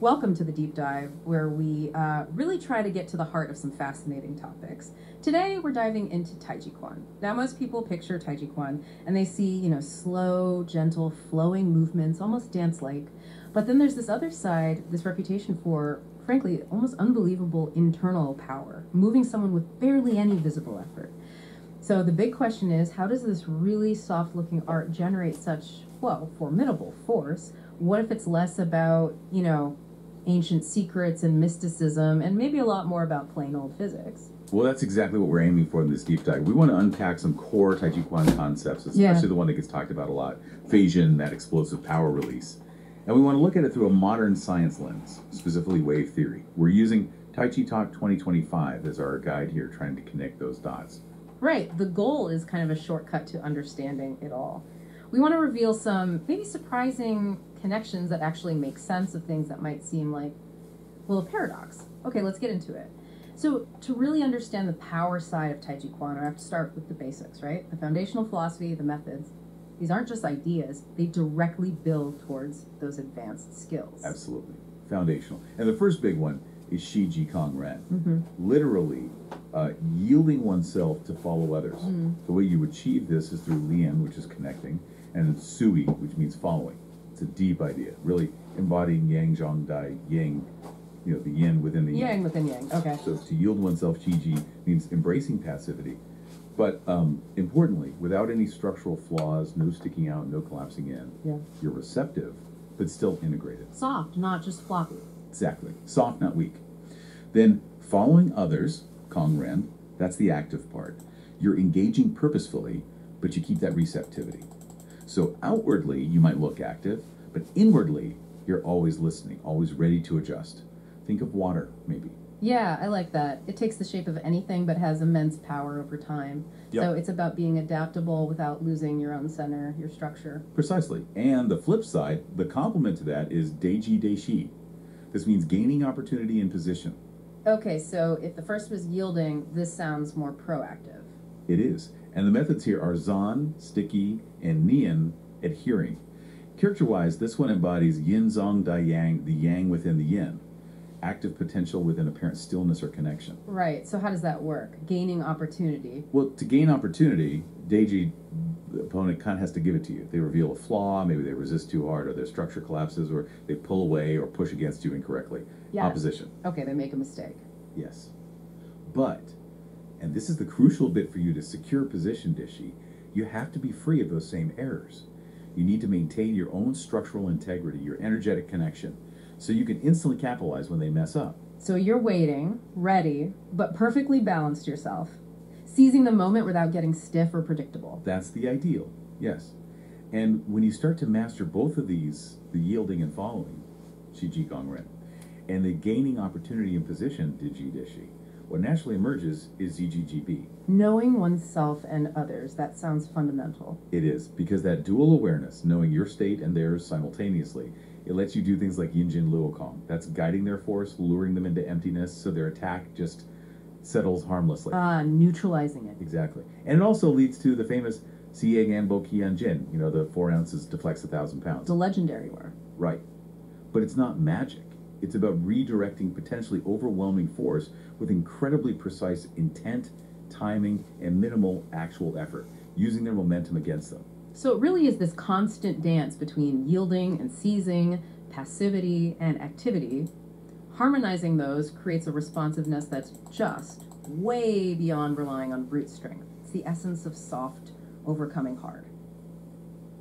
Welcome to the deep dive, where we really try to get to the heart of some fascinating topics. Today, we're diving into Taijiquan. Now, most people picture Taijiquan and they see, slow, gentle, flowing movements, almost dance-like. But then there's this other side, this reputation for, frankly, almost unbelievable internal power, moving someone with barely any visible effort. So the big question is, how does this really soft-looking art generate such, formidable force? What if it's less about, ancient secrets and mysticism, and maybe a lot more about plain old physics? Well, that's exactly what we're aiming for in this deep dive. We want to unpack some core Taijiquan concepts, especially the one that gets talked about a lot, Fa Jin, that explosive power release. And we want to look at it through a modern science lens, specifically wave theory. We're using Tai Chi Talk 2025 as our guide here, trying to connect those dots. Right. The goal is kind of a shortcut to understanding it all. We want to reveal some maybe surprising connections that actually make sense of things that might seem like, a paradox. Okay, let's get into it. So to really understand the power side of Taijiquan, I have to start with the basics, right? The foundational philosophy, the methods. These aren't just ideas. They directly build towards those advanced skills. Absolutely. Foundational. And the first big one is She Ji Cong Ren. Literally yielding oneself to follow others. The way you achieve this is through Liang, which is connecting, and Sui, which means following. It's a deep idea, really embodying Yang Zhang Dai, Yang, the yin within the yang. Yang within yang, okay. So to yield oneself, Chi Ji, means embracing passivity. But importantly, without any structural flaws, no sticking out, no collapsing in. You're receptive, but still integrated. Soft, not just floppy. Exactly. Soft, not weak. Then following others, Kong Ren, that's the active part. You're engaging purposefully, but you keep that receptivity. So outwardly, you might look active, but inwardly, you're always listening, always ready to adjust. Think of water, maybe. Yeah, I like that. It takes the shape of anything, but has immense power over time. So it's about being adaptable without losing your own center, your structure. Precisely. And the flip side, the complement to that is Ji De Shi. This means gaining opportunity in position. Okay, so if the first was yielding, this sounds more proactive. It is. And the methods here are Zan, sticky, and Nian, adhering. Character-wise, this one embodies Yin Zong Dai Yang, the yang within the yin. Active potential within apparent stillness or connection. Right, so how does that work? Gaining opportunity. Well, to gain opportunity, Deji, the opponent, kind of has to give it to you. They reveal a flaw, maybe they resist too hard, or their structure collapses, or they pull away or push against you incorrectly. Opposition. Okay, they make a mistake. Yes. But, and this is the crucial bit for you to secure position, De Shi, you have to be free of those same errors. You need to maintain your own structural integrity, your energetic connection, so you can instantly capitalize when they mess up. So you're waiting, ready, but perfectly balanced yourself, seizing the moment without getting stiff or predictable. That's the ideal, yes. And when you start to master both of these, the yielding and following, She Ji Cong Ren, and the gaining opportunity and position, Ji De Shi, what naturally emerges is Zhi Ji Zhi Bi. Knowing oneself and others, that sounds fundamental. It is, because that dual awareness, knowing your state and theirs simultaneously, it lets you do things like Yin Jin Luo Kong. That's guiding their force, luring them into emptiness, so their attack just settles harmlessly. Neutralizing it. Exactly. And it also leads to the famous Xie Yan Bo Qian Jin, the 4 ounces deflects 1,000 pounds. The legendary word. Right. But it's not magic. It's about redirecting potentially overwhelming force with incredibly precise intent, timing, and minimal actual effort, using their momentum against them. So it really is this constant dance between yielding and seizing, passivity and activity. Harmonizing those creates a responsiveness that's just way beyond relying on brute strength. It's the essence of soft overcoming hard.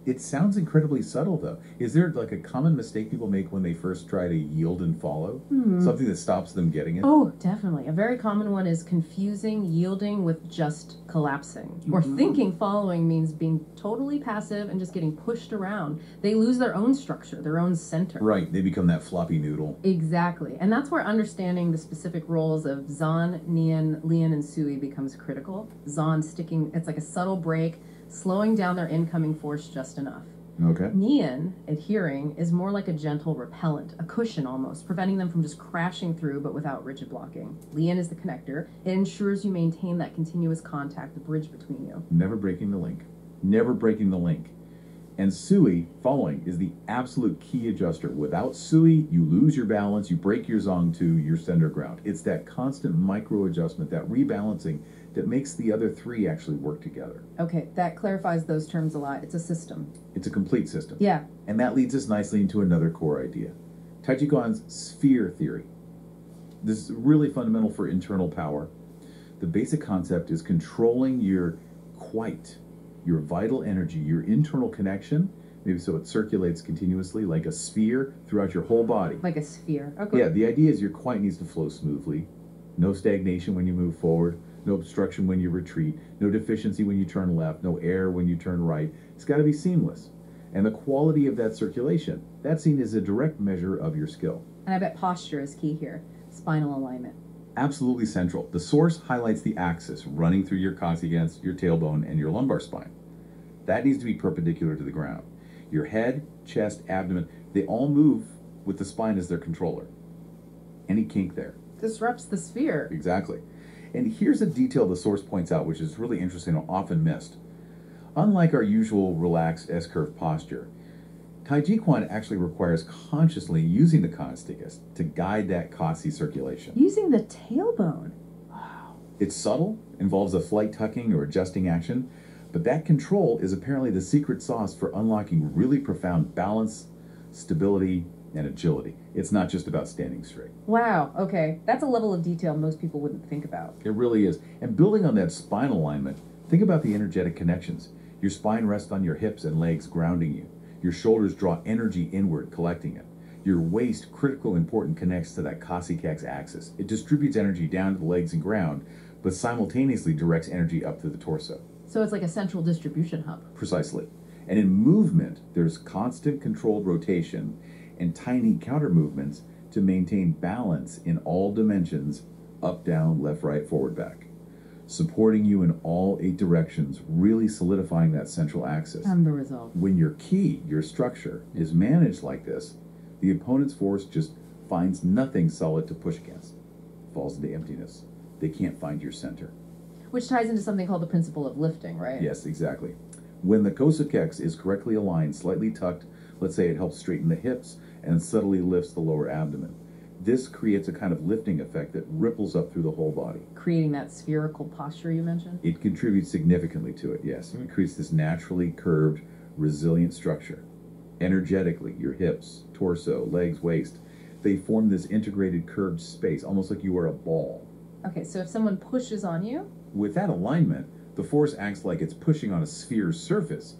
It sounds incredibly subtle, though. Is there like a common mistake people make when they first try to yield and follow? Something that stops them getting it? Oh, definitely. A very common one is confusing yielding with just collapsing. Or thinking following means being totally passive and just getting pushed around. They lose their own structure, their own center. Right, they become that floppy noodle. Exactly. And that's where understanding the specific roles of Zan, Nian, Lian, and Sui becomes critical. Zan sticking, it's like a subtle break, slowing down their incoming force just enough. Okay. Nian, adhering, is more like a gentle repellent, a cushion almost, preventing them from just crashing through but without rigid blocking. Lian is the connector. It ensures you maintain that continuous contact, the bridge between you. Never breaking the link. Never breaking the link. And sui, following, is the absolute key adjuster. Without sui, you lose your balance, you break your zongtu, your center ground. It's that constant micro adjustment, that rebalancing, that makes the other three actually work together. Okay, that clarifies those terms a lot. It's a system. It's a complete system. Yeah. And that leads us nicely into another core idea. Taijiquan's sphere theory. This is really fundamental for internal power. The basic concept is controlling your quite, your vital energy, your internal connection, maybe so it circulates continuously like a sphere throughout your whole body. Like a sphere. Okay. Yeah, the idea is your quite needs to flow smoothly. No stagnation when you move forward, no obstruction when you retreat, no deficiency when you turn left, no air when you turn right. It's got to be seamless. And the quality of that circulation, that's seen as a direct measure of your skill. And I bet posture is key here. Spinal alignment. Absolutely central. The source highlights the axis running through your coccyx, your tailbone, and your lumbar spine. That needs to be perpendicular to the ground. Your head, chest, abdomen, they all move with the spine as their controller. Any kink there disrupts the sphere. Exactly. And here's a detail the source points out, which is really interesting and often missed. Unlike our usual relaxed S-curve posture, Taijiquan actually requires consciously using the coccyx to guide that coccyx circulation. Using the tailbone. Wow. It's subtle, involves a slight tucking or adjusting action, but that control is apparently the secret sauce for unlocking really profound balance, stability, and agility. It's not just about standing straight. Wow, okay. That's a level of detail most people wouldn't think about. It really is. And building on that spine alignment, think about the energetic connections. Your spine rests on your hips and legs, grounding you. Your shoulders draw energy inward, collecting it. Your waist, critical important, connects to that coccyx axis. It distributes energy down to the legs and ground, but simultaneously directs energy up to the torso. So it's like a central distribution hub. Precisely. And in movement, there's constant controlled rotation and tiny counter movements to maintain balance in all dimensions, up, down, left, right, forward, back. Supporting you in all 8 directions, really solidifying that central axis. And the result. When your ki, your structure, is managed like this, the opponent's force just finds nothing solid to push against. Falls into emptiness. They can't find your center. Which ties into something called the principle of lifting, right? Yes, exactly. When the coccyx is correctly aligned, slightly tucked, let's say it helps straighten the hips and subtly lifts the lower abdomen. This creates a kind of lifting effect that ripples up through the whole body. Creating that spherical posture you mentioned? It contributes significantly to it, yes. It creates this naturally curved, resilient structure. Energetically, your hips, torso, legs, waist, they form this integrated curved space, almost like you are a ball. Okay, so if someone pushes on you? With that alignment, the force acts like it's pushing on a sphere's surface.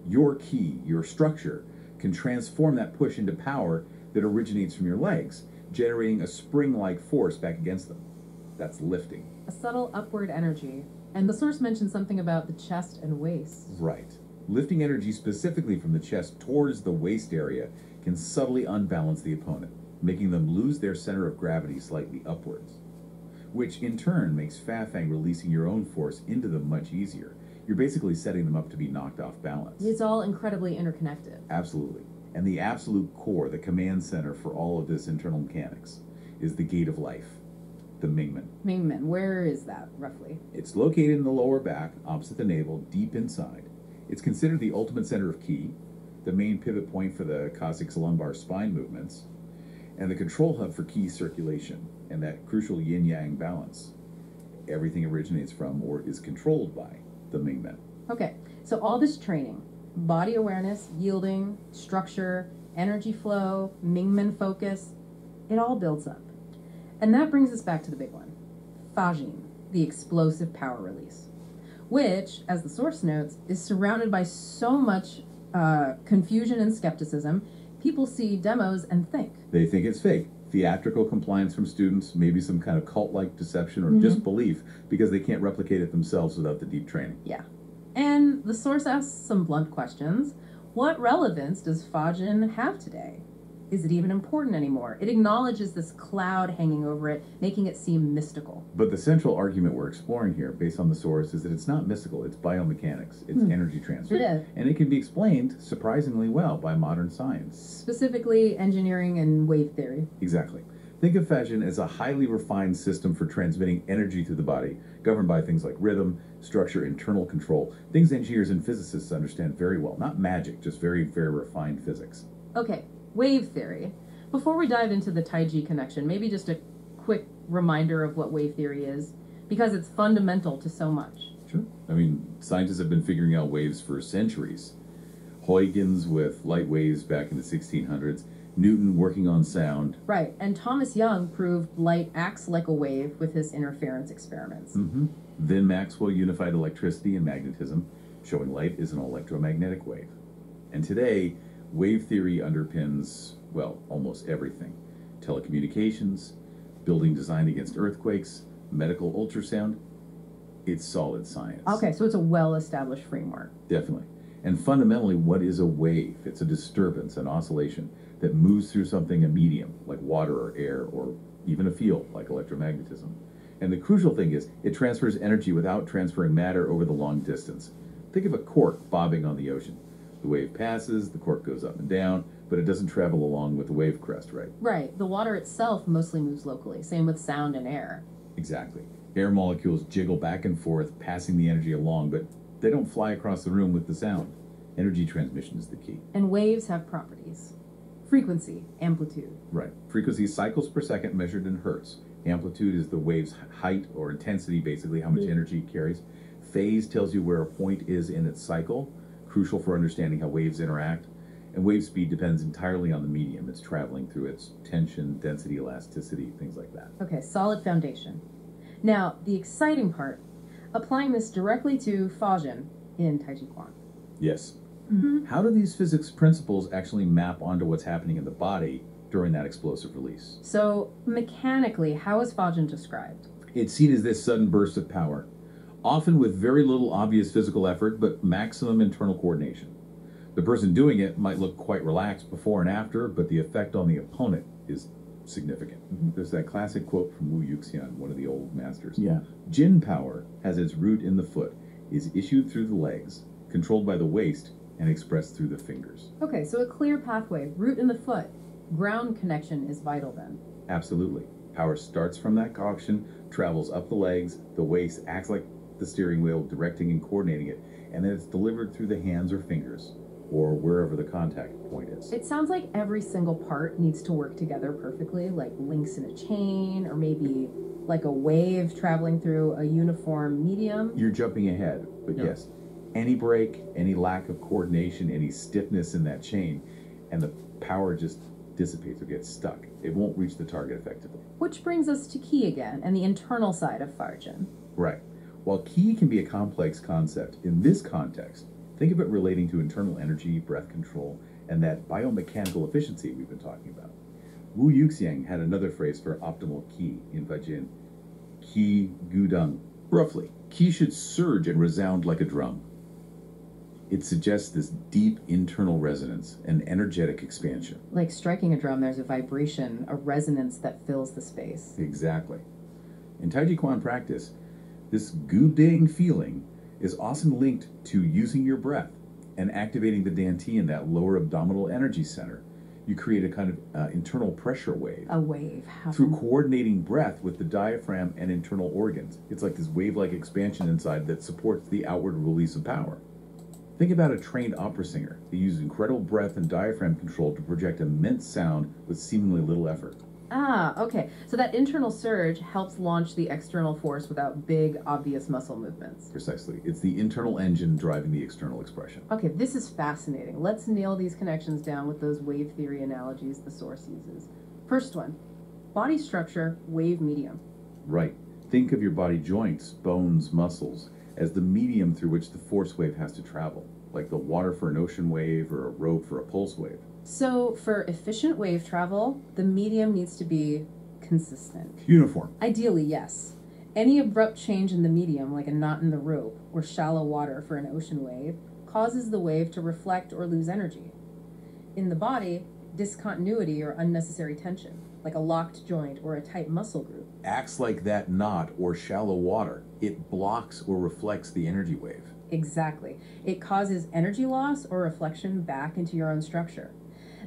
Your ki, your structure, can transform that push into power that originates from your legs, generating a spring-like force back against them. That's lifting. A subtle upward energy. And the source mentioned something about the chest and waist. Right. Lifting energy specifically from the chest towards the waist area can subtly unbalance the opponent, making them lose their center of gravity slightly upwards, which in turn makes Fa-Fang releasing your own force into them much easier. You're basically setting them up to be knocked off balance. It's all incredibly interconnected. Absolutely. And the absolute core, the command center for all of this internal mechanics, is the gate of life, the Mingmen. Mingmen, where is that, roughly? It's located in the lower back, opposite the navel, deep inside. It's considered the ultimate center of ki, the main pivot point for the coccyx lumbar spine movements, and the control hub for ki circulation, and that crucial yin-yang balance. Everything originates from or is controlled by the Mingmen. Okay, so all this training, body awareness, yielding, structure, energy flow, Mingmen focus, it all builds up. And that brings us back to the big one, Fa Jin, the explosive power release, which, as the source notes, is surrounded by so much confusion and skepticism. People see demos and think. They think it's fake. Theatrical compliance from students, maybe some kind of cult-like deception or disbelief because they can't replicate it themselves without the deep training. Yeah. And the source asks some blunt questions. What relevance does Fa Jin have today? Is it even important anymore? It acknowledges this cloud hanging over it, making it seem mystical. But the central argument we're exploring here, based on the source, is that it's not mystical, it's biomechanics, it's energy transfer. It is. And it can be explained surprisingly well by modern science. Specifically, engineering and wave theory. Exactly. Think of Fa Jin as a highly refined system for transmitting energy through the body, governed by things like rhythm, structure, internal control, things engineers and physicists understand very well. Not magic, just very, very refined physics. Okay, wave theory. Before we dive into the Tai Chi connection, maybe just a quick reminder of what wave theory is, because it's fundamental to so much. Sure. I mean, scientists have been figuring out waves for centuries. Huygens with light waves back in the 1600s, Newton working on sound. Right, and Thomas Young proved light acts like a wave with his interference experiments. Then Maxwell unified electricity and magnetism, showing light is an electromagnetic wave. And today, wave theory underpins, well, almost everything. Telecommunications, building designed against earthquakes, medical ultrasound. It's solid science. Okay, so it's a well-established framework. Definitely. And fundamentally, what is a wave? It's a disturbance, an oscillation that moves through something, a medium, like water or air, or even a field, like electromagnetism. And the crucial thing is, it transfers energy without transferring matter over the long distance. Think of a cork bobbing on the ocean. The wave passes, the cork goes up and down, but it doesn't travel along with the wave crest, right? Right. The water itself mostly moves locally. Same with sound and air. Exactly. Air molecules jiggle back and forth, passing the energy along, but they don't fly across the room with the sound. Energy transmission is the key. And waves have properties. Frequency, amplitude. Right. Frequency is cycles per second measured in hertz. Amplitude is the wave's height or intensity, basically how much energy it carries. Phase tells you where a point is in its cycle, crucial for understanding how waves interact. And wave speed depends entirely on the medium it's traveling through, its tension, density, elasticity, things like that. Okay, solid foundation. Now, the exciting part, applying this directly to Fa Jin in Taijiquan. Yes. How do these physics principles actually map onto what's happening in the body during that explosive release? So, mechanically, how is Fa Jin described? It's seen as this sudden burst of power, often with very little obvious physical effort, but maximum internal coordination. The person doing it might look quite relaxed before and after, but the effect on the opponent is significant. There's that classic quote from Wu Yuxian, one of the old masters. Yeah. Jin power has its root in the foot, is issued through the legs, controlled by the waist, and expressed through the fingers. Okay, so a clear pathway, root in the foot. Ground connection is vital then. Absolutely. Power starts from that coction, travels up the legs, the waist acts like the steering wheel, directing and coordinating it, and then it's delivered through the hands or fingers, or wherever the contact point is. It sounds like every single part needs to work together perfectly, like links in a chain, or maybe like a wave traveling through a uniform medium. You're jumping ahead, but Yeah. yes, any break, any lack of coordination, any stiffness in that chain, and the power just dissipates or gets stuck. It won't reach the target effectively. Which brings us to Qi again, and the internal side of Fa Jin. Right. While Qi can be a complex concept, in this context, think of it relating to internal energy, breath control, and that biomechanical efficiency we've been talking about. Wu Yuxiang had another phrase for optimal Qi in Fa Jin, Qi Gudeng. Roughly, Qi should surge and resound like a drum. It suggests this deep internal resonance and energetic expansion. Like striking a drum, there's a vibration, a resonance that fills the space. Exactly. In Taijiquan practice, this gudeng feeling is often linked to using your breath and activating the dantian, that lower abdominal energy center. You create a kind of internal pressure wave. A wave. Through coordinating breath with the diaphragm and internal organs. It's like this wave-like expansion inside that supports the outward release of power. Think about a trained opera singer. They use incredible breath and diaphragm control to project immense sound with seemingly little effort. Ah, okay. So that internal surge helps launch the external force without big, obvious muscle movements. Precisely. It's the internal engine driving the external expression. Okay, this is fascinating. Let's nail these connections down with those wave theory analogies the source uses. First one, body structure, wave medium. Right. Think of your body joints, bones, muscles, as the medium through which the force wave has to travel, like the water for an ocean wave or a rope for a pulse wave. So for efficient wave travel, the medium needs to be consistent. Uniform. Ideally, yes. Any abrupt change in the medium, like a knot in the rope or shallow water for an ocean wave, causes the wave to reflect or lose energy. In the body, discontinuity or unnecessary tension, like a locked joint or a tight muscle group, Acts like that knot or shallow water. It blocks or reflects the energy wave. Exactly. It causes energy loss or reflection back into your own structure.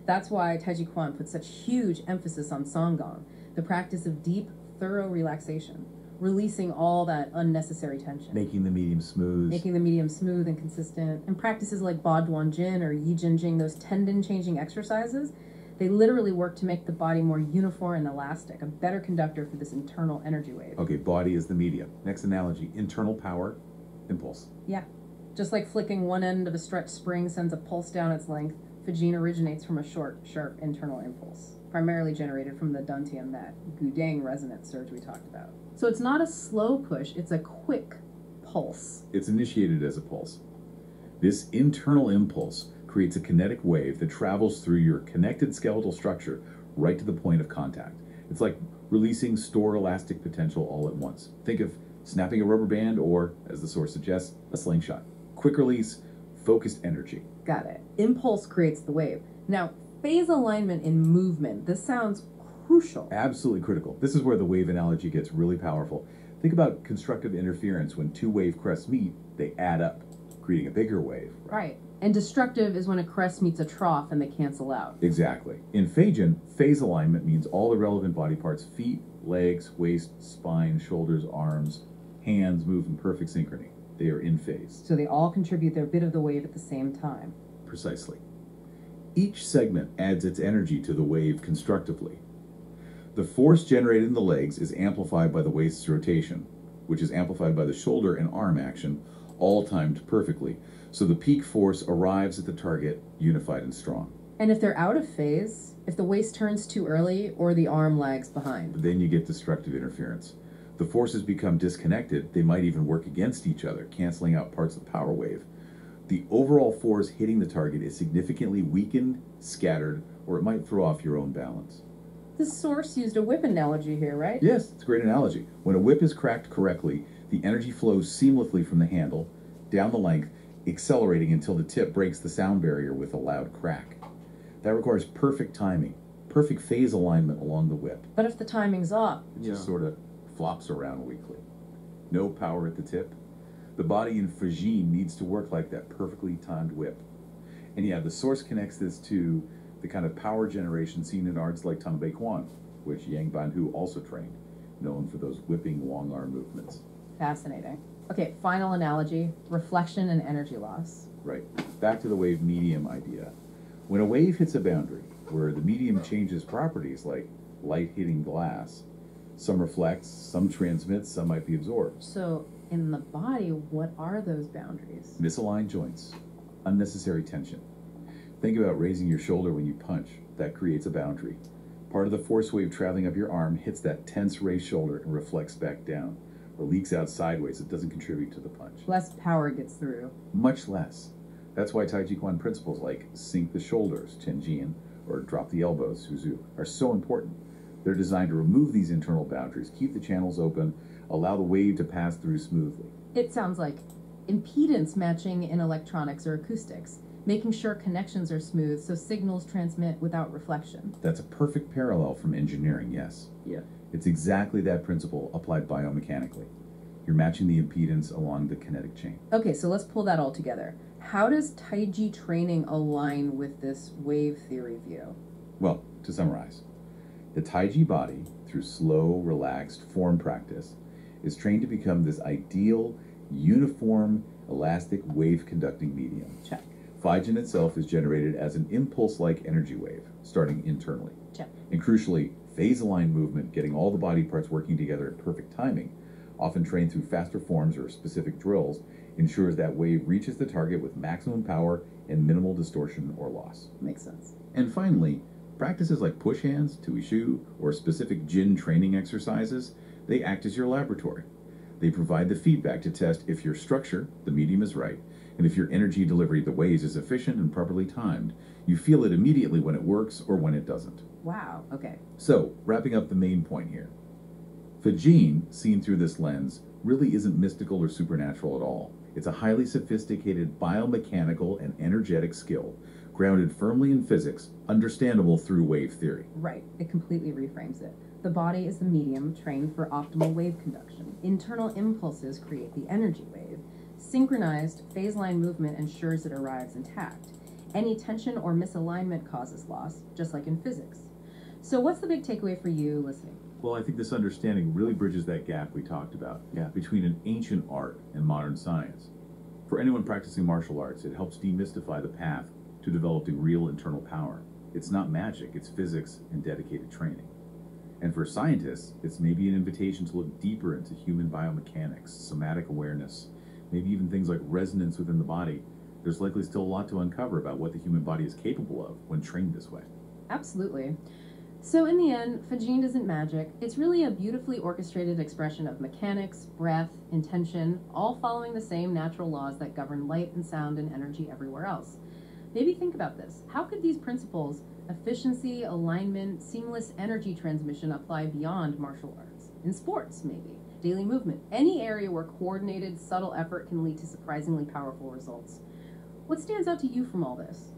That's why Taijiquan puts such huge emphasis on Songgong, The practice of deep, thorough relaxation, releasing all that unnecessary tension. Making the medium smooth. Making the medium smooth and consistent. And practices like Ba Duan Jin or Yi Jin Jing, those tendon-changing exercises, they literally work to make the body more uniform and elastic, a better conductor for this internal energy wave. Okay, body is the medium. Next analogy, internal power, impulse. Yeah. Just like flicking one end of a stretched spring sends a pulse down its length, Fajin originates from a short, sharp internal impulse, primarily generated from the dantian, that gudang resonance surge we talked about. So it's not a slow push, it's a quick pulse. It's initiated as a pulse. This internal impulse creates a kinetic wave that travels through your connected skeletal structure right to the point of contact. It's like releasing stored elastic potential all at once. Think of snapping a rubber band or, as the source suggests, a slingshot. Quick release, focused energy. Got it. Impulse creates the wave. Now, phase alignment in movement. This sounds crucial. Absolutely critical. This is where the wave analogy gets really powerful. Think about constructive interference. When two wave crests meet, they add up, creating a bigger wave. Right. And destructive is when a crest meets a trough and they cancel out. Exactly. In Fa Jin, phase alignment means all the relevant body parts, feet, legs, waist, spine, shoulders, arms, hands move in perfect synchrony. They are in phase. So they all contribute their bit of the wave at the same time. Precisely. Each segment adds its energy to the wave constructively. The force generated in the legs is amplified by the waist's rotation, which is amplified by the shoulder and arm action, all timed perfectly. So the peak force arrives at the target unified and strong. And if they're out of phase, if the waist turns too early or the arm lags behind, then you get destructive interference. The forces become disconnected. They might even work against each other, canceling out parts of the power wave. The overall force hitting the target is significantly weakened, scattered, or it might throw off your own balance. The source used a whip analogy here, right? Yes, it's a great analogy. When a whip is cracked correctly, the energy flows seamlessly from the handle down the length, accelerating until the tip breaks the sound barrier with a loud crack. That requires perfect timing, perfect phase alignment along the whip. But if the timing's off, it just sort of flops around weakly. No power at the tip. The body in Fa Jin needs to work like that perfectly timed whip. And yeah, the source connects this to the kind of power generation seen in arts like Taijiquan, which Yang Banhu also trained, known for those whipping long arm movements. Fascinating. Okay, final analogy, reflection and energy loss. Right. Back to the wave medium idea. When a wave hits a boundary where the medium changes properties like light hitting glass, some reflects, some transmits, some might be absorbed. So in the body, what are those boundaries? Misaligned joints, unnecessary tension. Think about raising your shoulder when you punch. That creates a boundary. Part of the force wave traveling up your arm hits that tense raised shoulder and reflects back down, or leaks out sideways. It doesn't contribute to the punch. Less power gets through. Much less. That's why Taijiquan principles like sink the shoulders, Tianjin, or drop the elbows, Suzhu, are so important. They're designed to remove these internal boundaries, keep the channels open, allow the wave to pass through smoothly. It sounds like impedance matching in electronics or acoustics, making sure connections are smooth so signals transmit without reflection. That's a perfect parallel from engineering, yes. Yeah. It's exactly that principle applied biomechanically. You're matching the impedance along the kinetic chain. Okay, so let's pull that all together. How does Taiji training align with this wave theory view? Well, to summarize, the Taiji body, through slow, relaxed form practice, is trained to become this ideal, uniform, elastic wave-conducting medium. Check. Fa Jin itself is generated as an impulse-like energy wave, starting internally. Check. And crucially, phase-aligned movement, getting all the body parts working together in perfect timing, often trained through faster forms or specific drills, ensures that wave reaches the target with maximum power and minimal distortion or loss. Makes sense. And finally, practices like push hands, tui shu, or specific Jin training exercises, they act as your laboratory. They provide the feedback to test if your structure, the medium, is right, and if your energy delivery, the waves, is efficient and properly timed. You feel it immediately when it works or when it doesn't. Wow, okay. So, wrapping up the main point here. Fa Jin, seen through this lens, really isn't mystical or supernatural at all. It's a highly sophisticated biomechanical and energetic skill, grounded firmly in physics, understandable through wave theory. Right, it completely reframes it. The body is the medium trained for optimal wave conduction. Internal impulses create the energy wave. Synchronized phase line movement ensures it arrives intact. Any tension or misalignment causes loss, just like in physics. So what's the big takeaway for you listening? Well, I think this understanding really bridges that gap we talked about between an ancient art and modern science. For anyone practicing martial arts, it helps demystify the path to developing real internal power. It's not magic, it's physics and dedicated training. And for scientists, it's maybe an invitation to look deeper into human biomechanics, somatic awareness, maybe even things like resonance within the body. There's likely still a lot to uncover about what the human body is capable of when trained this way. Absolutely. So in the end, Fa Jin isn't magic. It's really a beautifully orchestrated expression of mechanics, breath, intention, all following the same natural laws that govern light and sound and energy everywhere else. Maybe think about this. How could these principles, efficiency, alignment, seamless energy transmission, apply beyond martial arts? In sports, maybe. Daily movement. Any area where coordinated, subtle effort can lead to surprisingly powerful results. What stands out to you from all this?